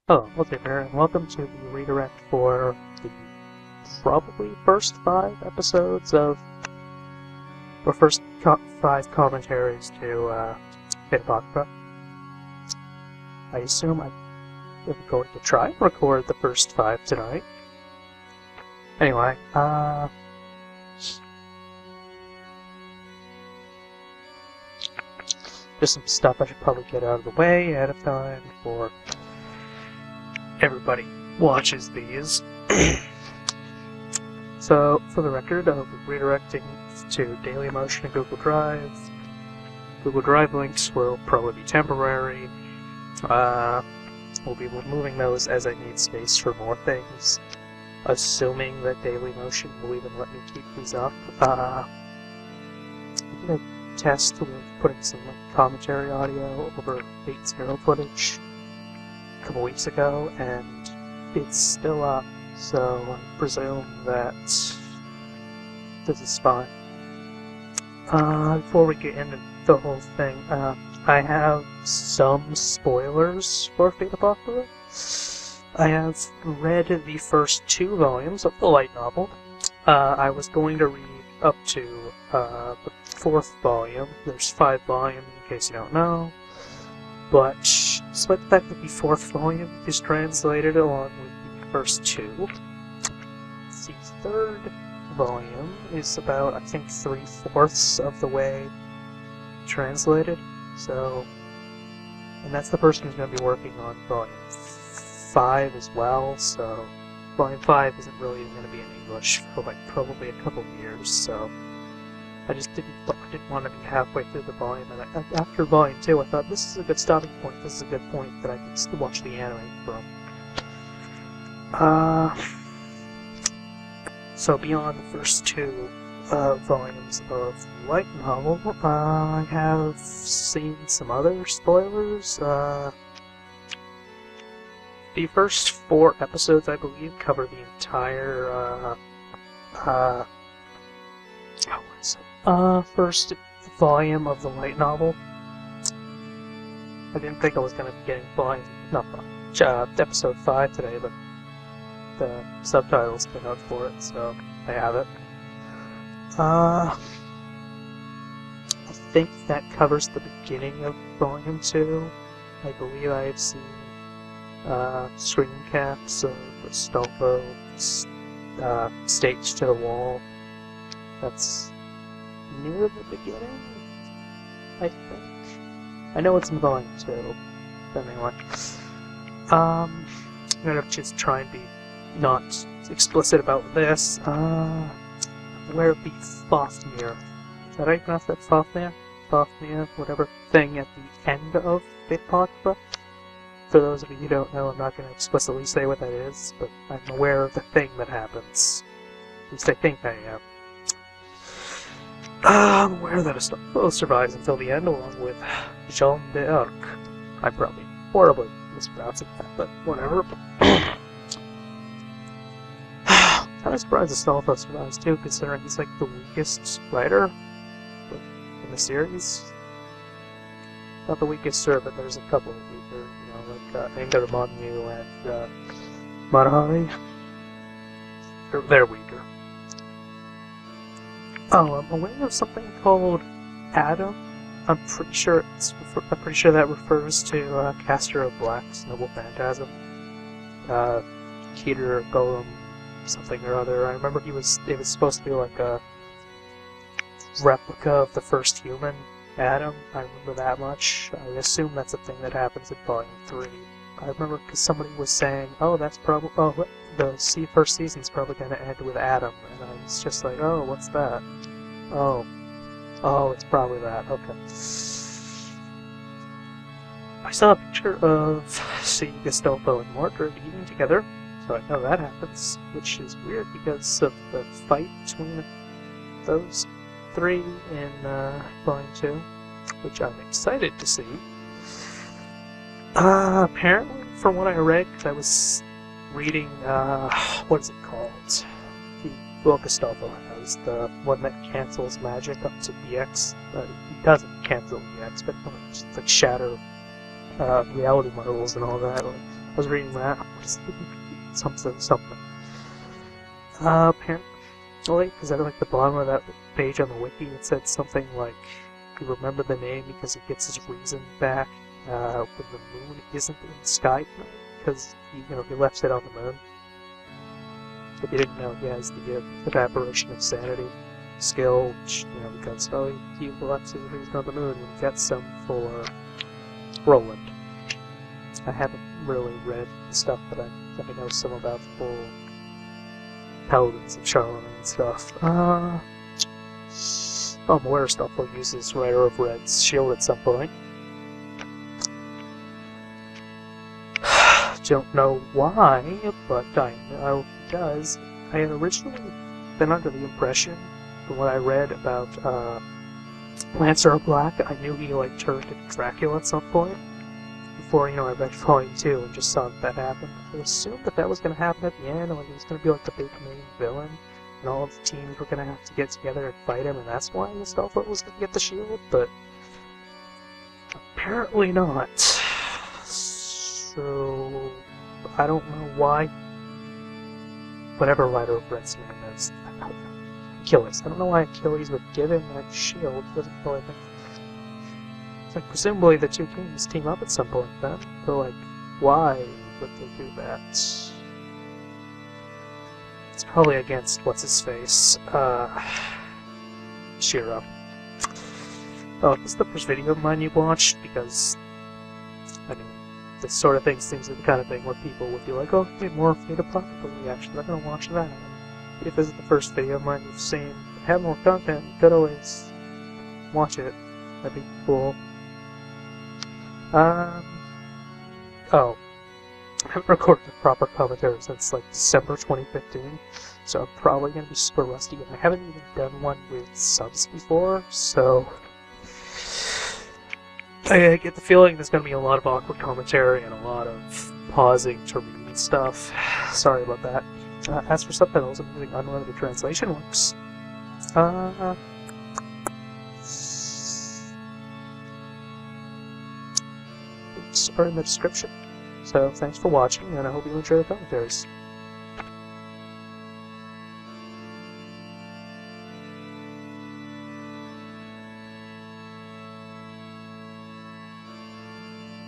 Hello, Ultireaper, and welcome to the redirect for the probably first 5 episodes of, or first 5 commentaries to Apocrypha. I assume I'm going to try and record the first 5 tonight. Anyway, just some stuff I should probably get out of the way ahead of time before everybody watches these. So, for the record, I'll be redirecting to Dailymotion and Google Drive. Google Drive links will probably be temporary. We'll be removing those as I need space for more things, assuming that Dailymotion will even let me keep these up. I did a test with putting some commentary audio over 8.0 footage a couple weeks ago, and it's still up, so I presume that this is fine. Before we get into the whole thing, I have some spoilers for Fate Apocrypha. I have read the first 2 volumes of the light novel. I was going to read up to the 4th volume. There's 5 volumes, in case you don't know. But despite the fact that the 4th volume is translated along with the first 2, the 3rd volume is about, I think, 3/4 of the way translated. So, and that's the person who's going to be working on volume 5 as well. So, volume 5 isn't really even going to be in English for like probably a couple years. So, I just didn't want to be halfway through the volume, and after volume 2, I thought this is a good stopping point. This is a good point that I can still watch the anime from. So beyond the first 2 volumes of the light novel, I have seen some other spoilers. The first 4 episodes, I believe, cover the entire first volume of the light novel. I didn't think I was going to be getting episode 5 today, but the subtitles came out for it, so I have it. I think that covers the beginning of volume 2. I believe I have seen screen caps of Astolfo staged to the wall. That's near the beginning, I think. I know it's in volume 2, but anyway. I'm gonna just try and be not explicit about this. Where the Fafnir, is that how you pronounce that? Fafnir, whatever thing at the end of Apocrypha. For those of you who don't know, I'm not going to explicitly say what that is, but I'm aware of the thing that happens. At least I think I am. I'm aware that Astolfo survives until the end, along with Jean d'Arc. I'm probably horribly mispronouncing that, but whatever. I'm surprised Astolfo survives too, considering he's like the weakest writer in the series. Not the weakest, sir, but there's a couple of weaker, like Engarmanu and Marahari. They're weaker. Oh, I'm aware of something called Adam. I'm pretty sure that refers to Caster of Black's Noble Phantasm. Keter Golem something or other. I remember it was supposed to be like a replica of the first human, Adam. I remember that much. I assume that's a thing that happens in volume 3. I remember because somebody was saying, oh, that's probably, the first season's probably going to end with Adam, and I was just like, oh, what's that? Oh, it's probably that, okay. I saw a picture of seeing Astolfo and Mordred eating together, so I know that happens, which is weird because of the fight between those 3 in volume 2, which I'm excited to see. Apparently, from what I read, because I was reading, what is it called? The book Astolfo has, the one that cancels magic up to BX. He doesn't cancel BX, but just like shatter reality marvels and all that. was reading that. Something. Apparently, because at like the bottom of that page on the wiki, it said something like, he remembered the name because he gets his reason back when the moon isn't in the sky tonight, because he left it on the moon. If you didn't know, he has the evaporation of sanity skill, which, because he left his reason on the moon when he gets some for Roland. I haven't really read the stuff, but I know some about the whole Paladins of Charlemagne and stuff. I'm aware of stuff will use this Rider of Red's shield at some point. Don't know why, but I know he does. I had originally been under the impression, from what I read about Lancer of Black, I knew he turned into Dracula at some point. Before, I read Volume 2 and just saw that happened. I assumed that was going to happen at the end, and he was going to be the big main villain, and all of the teams were going to have to get together and fight him, and that's why Mustafa was going to get the shield, but apparently not. So, I don't know why. Whatever Rider of Red's name is. Achilles. I don't know why Achilles would give him that shield. He doesn't know anything. It's presumably the two kings team up at some point then. But why would they do that? It's probably against what's-his-face, Shiro. Oh, this is the first video of mine you watched, because, this sort of thing seems like the kind of thing where people would be like, oh, okay, more Fate Apocrypha reaction, I'm gonna watch that. If this is the first video of mine you've seen, have more content, you could always watch it. That'd be cool. I haven't recorded a proper commentary since December 2015, so I'm probably gonna be super rusty, and I haven't even done one with subs before, so I get the feeling there's going to be a lot of awkward commentary and a lot of pausing to read stuff. Sorry about that. As for subtitles, I'm using Unlimited Translation Works. Links are in the description. So thanks for watching, and I hope you enjoy the commentaries.